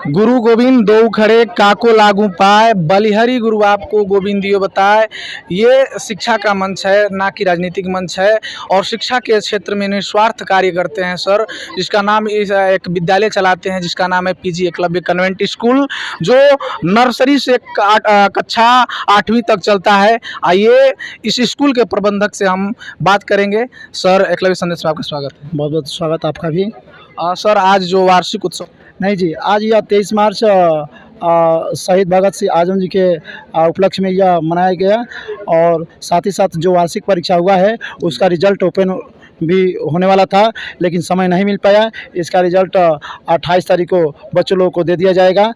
गुरु गोविंद दो खड़े काको लागू पाए, बलिहरि गुरु आपको गोविंद दियो बताए। ये शिक्षा का मंच है, ना कि राजनीतिक मंच है। और शिक्षा के क्षेत्र में निस्वार्थ कार्य करते हैं सर, जिसका नाम एक विद्यालय चलाते हैं जिसका नाम है पीजी एकलव्य कन्वेंट स्कूल, जो नर्सरी से कक्षा 8वीं तक चलता है। आइए इस स्कूल के प्रबंधक से हम बात करेंगे। सर, एकलव्य संदेश में आपका स्वागत है। बहुत बहुत स्वागत आपका भी। सर, आज जो वार्षिक उत्सव नहीं जी, आज यह 23 मार्च शहीद भगत सिंह आजम जी के उपलक्ष्य में यह मनाया गया। और साथ ही साथ जो वार्षिक परीक्षा हुआ है उसका रिजल्ट ओपन भी होने वाला था, लेकिन समय नहीं मिल पाया। इसका रिजल्ट 28 तारीख को बच्चों लोगों को दे दिया जाएगा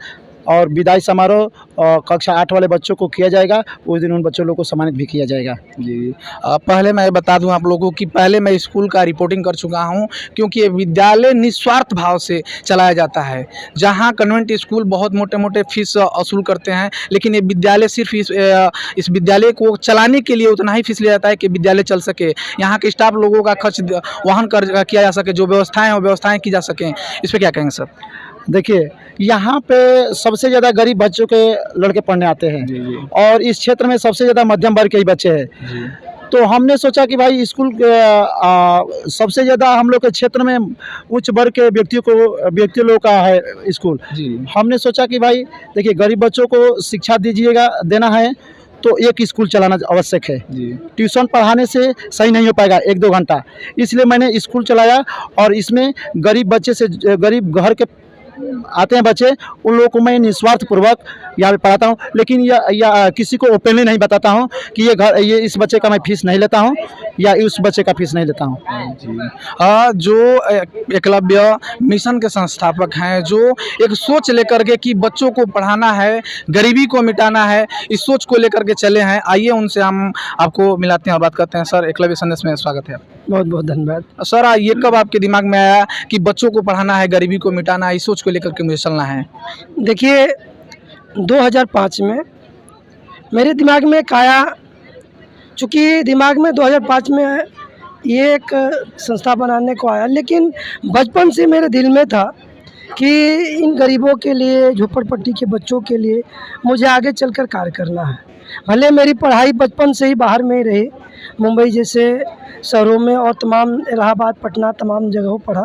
और विदाई समारोह कक्षा 8 वाले बच्चों को किया जाएगा। उस दिन उन बच्चों लोगों को सम्मानित भी किया जाएगा। जी, पहले मैं बता दूं आप लोगों को कि पहले मैं स्कूल का रिपोर्टिंग कर चुका हूं, क्योंकि ये विद्यालय निस्वार्थ भाव से चलाया जाता है। जहां कन्वेंट स्कूल बहुत मोटे मोटे फीस वसूल करते हैं, लेकिन ये विद्यालय सिर्फ इस विद्यालय को चलाने के लिए उतना ही फीस लिया जाता है कि विद्यालय चल सके, यहाँ के स्टाफ लोगों का खर्च वहन कर किया जा सके, जो व्यवस्थाएँ हैं वो व्यवस्थाएँ की जा सकें। इस पर क्या कहेंगे सर? देखिए, यहाँ पे सबसे ज़्यादा गरीब बच्चों के लड़के पढ़ने आते हैं। जी जी। और इस क्षेत्र में सबसे ज़्यादा मध्यम वर्ग के ही बच्चे हैं। तो हमने सोचा कि भाई स्कूल सबसे ज़्यादा हम लोग के क्षेत्र में उच्च वर्ग के व्यक्ति लोगों का है स्कूल। हमने सोचा कि भाई देखिए, गरीब बच्चों को शिक्षा देना है तो एक स्कूल चलाना आवश्यक है। ट्यूशन पढ़ाने से सही नहीं हो पाएगा 1-2 घंटा, इसलिए मैंने स्कूल चलाया। और इसमें गरीब गरीब घर के आते हैं बच्चे, उन लोगों को मैं निस्वार्थ पूर्वक यहाँ पे पढ़ाता हूँ। लेकिन या किसी को ओपनली नहीं बताता हूँ कि ये इस बच्चे का मैं फीस नहीं लेता हूँ या उस बच्चे का फीस नहीं लेता हूँ। जो एकलव्य मिशन के संस्थापक हैं, जो एक सोच लेकर के कि बच्चों को पढ़ाना है, गरीबी को मिटाना है, इस सोच को लेकर के चले हैं। आइए उनसे हम आपको मिलाते हैं और बात करते हैं। सर, एकलव्य संदेश में स्वागत है। बहुत बहुत धन्यवाद। सर, ये कब आपके दिमाग में आया कि बच्चों को पढ़ाना है, गरीबी को मिटाना है, इस सोच को लेकर के मुझे चलना है? देखिए, 2005 में मेरे दिमाग में एक आया, चूँकि दिमाग में 2005 में ये एक संस्था बनाने को आया, लेकिन बचपन से मेरे दिल में था कि इन गरीबों के लिए, झोपड़पट्टी के बच्चों के लिए मुझे आगे चलकर कार्य करना है। भले मेरी पढ़ाई बचपन से ही बाहर में ही रही, मुंबई जैसे शहरों में और तमाम इलाहाबाद, पटना, तमाम जगहों पढ़ा,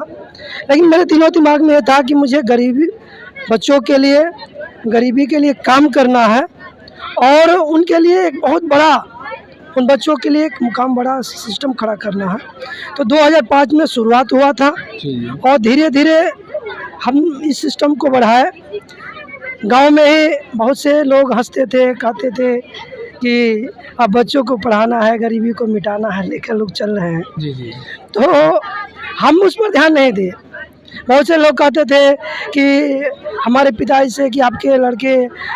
लेकिन मेरे दिलो दिमाग में ये था कि मुझे गरीबी बच्चों के लिए, गरीबी के लिए काम करना है और उनके लिए एक बहुत बड़ा, उन बच्चों के लिए एक मुकाम, बड़ा सिस्टम खड़ा करना है। तो 2005 में शुरुआत हुआ था और धीरे धीरे हम इस सिस्टम को बढ़ाए। गांव में ही बहुत से लोग हंसते थे, कहते थे कि अब बच्चों को पढ़ाना है, गरीबी को मिटाना है, लेकर लोग चल रहे हैं। जी। तो हम उस पर ध्यान नहीं दिए। बहुत से लोग कहते थे कि हमारे पिताजी से कि आपके लड़के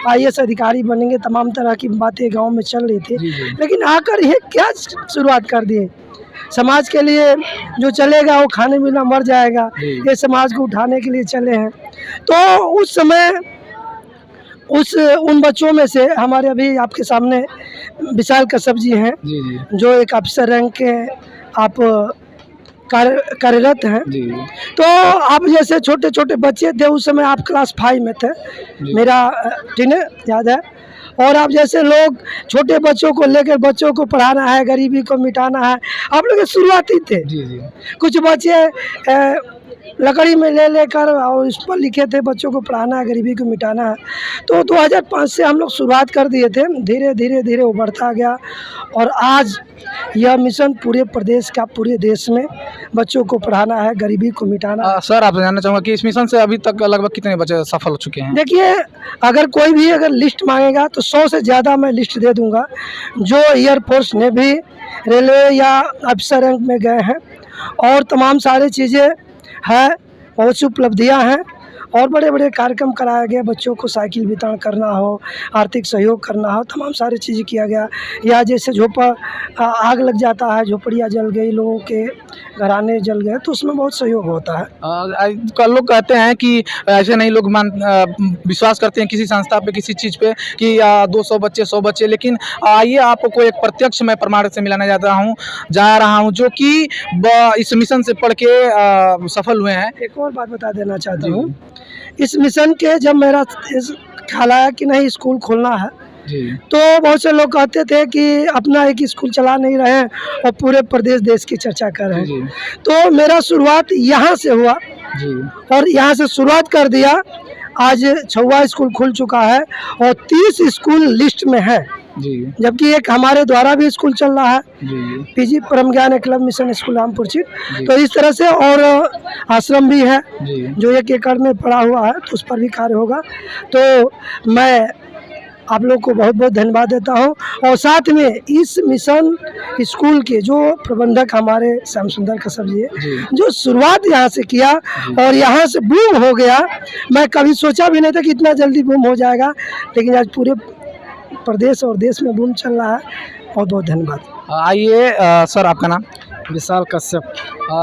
IAS अधिकारी बनेंगे, तमाम तरह की बातें गांव में चल रही थी। लेकिन आकर ये क्या शुरुआत कर दिए, समाज के लिए जो चलेगा वो खाने पीना मर जाएगा, ये समाज को उठाने के लिए चले हैं। तो उस समय उन बच्चों में से हमारे अभी आपके सामने विशाल कश्यप जी हैं, जो एक अफसर रैंक के आप कार्यरत हैं। तो आप जैसे छोटे छोटे बच्चे थे उस समय, आप क्लास 5 में थे, मेरा याद है। और आप जैसे लोग छोटे बच्चों को लेकर, बच्चों को पढ़ाना है, गरीबी को मिटाना है, आप लोग शुरुआती थे। कुछ बच्चे लकड़ी में लेकर और इस पर लिखे थे बच्चों को पढ़ाना है, गरीबी को मिटाना है। तो 2005 से हम लोग शुरुआत कर दिए थे, धीरे धीरे वो बढ़ता गया और आज यह मिशन पूरे प्रदेश का, पूरे देश में बच्चों को पढ़ाना है, गरीबी को मिटाना है। सर, आप जानना चाहूँगा कि इस मिशन से अभी तक लगभग कितने बच्चे सफल हो चुके हैं? देखिए, अगर कोई भी लिस्ट मांगेगा तो 100 से ज़्यादा मैं लिस्ट दे दूँगा, जो एयरफोर्स, नेवी, रेलवे या अफसर रैंक में गए हैं। और तमाम सारी चीज़ें है, बहुत सी उपलब्धियाँ हैं और बड़े बड़े कार्यक्रम कराया गया। बच्चों को साइकिल वितरण करना हो, आर्थिक सहयोग करना हो, तमाम सारी चीज़ें किया गया। या जैसे आग लग जाता है, झोपड़ियाँ जल गई, लोगों के घराने जल गए, तो उसमें बहुत सहयोग होता है। लोग कहते हैं कि ऐसे नहीं, लोग विश्वास करते हैं किसी संस्था पे, किसी चीज़ पे कि 200 बच्चे, 100 बच्चे, लेकिन आइए आपको एक प्रत्यक्ष मैं प्रमाण से मिलाने जा रहा हूँ जो कि इस मिशन से पढ़ के सफल हुए हैं। एक और बात बता देना चाहता हूँ इस मिशन के जब मेरा ख्याल आया कि नहीं स्कूल खोलना है, जी तो बहुत से लोग कहते थे कि अपना एक स्कूल चला नहीं रहे हैं और पूरे प्रदेश देश की चर्चा कर रहे जी हैं। तो मेरा शुरुआत यहाँ से हुआ जी और यहाँ से शुरुआत कर दिया। आज 6वां स्कूल खुल चुका है और 30 स्कूल लिस्ट में है, जी जबकि एक हमारे द्वारा भी स्कूल चल रहा है, जी पीजी परम ज्ञान एकलव्य मिशन स्कूल रामपुर जी। चिट। तो इस तरह से और आश्रम भी है जी जो 1 एकड़ में पड़ा हुआ है, तो उस पर भी कार्य होगा। तो मैं आप लोग को बहुत बहुत धन्यवाद देता हूँ और साथ में इस मिशन स्कूल के जो प्रबंधक हमारे श्याम सुंदर कसब जी है, जी जो शुरुआत यहाँ से किया और यहाँ से बूम हो गया। मैं कभी सोचा भी नहीं था कि इतना जल्दी बूम हो जाएगा, लेकिन आज पूरे प्रदेश और देश में बूम चल रहा है। बहुत बहुत धन्यवाद। आइए सर, आपका नाम? विशाल कश्यप।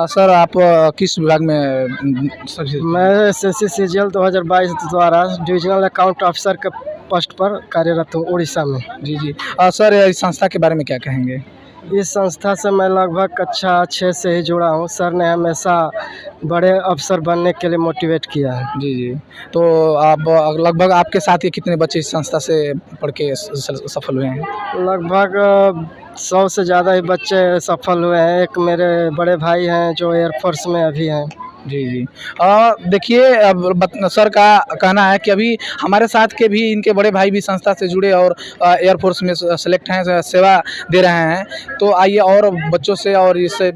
सर, आप किस विभाग में सबसे? मैं SSCCGL 2022 द्वारा डिविजनल अकाउंट ऑफिसर के पोस्ट पर कार्यरत हूँ उड़ीसा में। जी जी। सर, इस संस्था के बारे में क्या कहेंगे? इस संस्था से मैं लगभग कक्षा 6 से ही जुड़ा हूँ। सर ने हमेशा बड़े अफसर बनने के लिए मोटिवेट किया है। जी जी। तो आप लगभग आपके साथ ही कितने बच्चे इस संस्था से पढ़ के सफल हुए हैं? लगभग 100 से ज़्यादा ही बच्चे सफल हुए हैं। एक मेरे बड़े भाई हैं जो एयरफोर्स में अभी हैं। जी जी। देखिए, अब सर का कहना है कि अभी हमारे साथ के भी इनके बड़े भाई भी संस्था से जुड़े और एयरफोर्स में सेलेक्ट हैं, सेवा दे रहे हैं। तो आइए और बच्चों से और इससे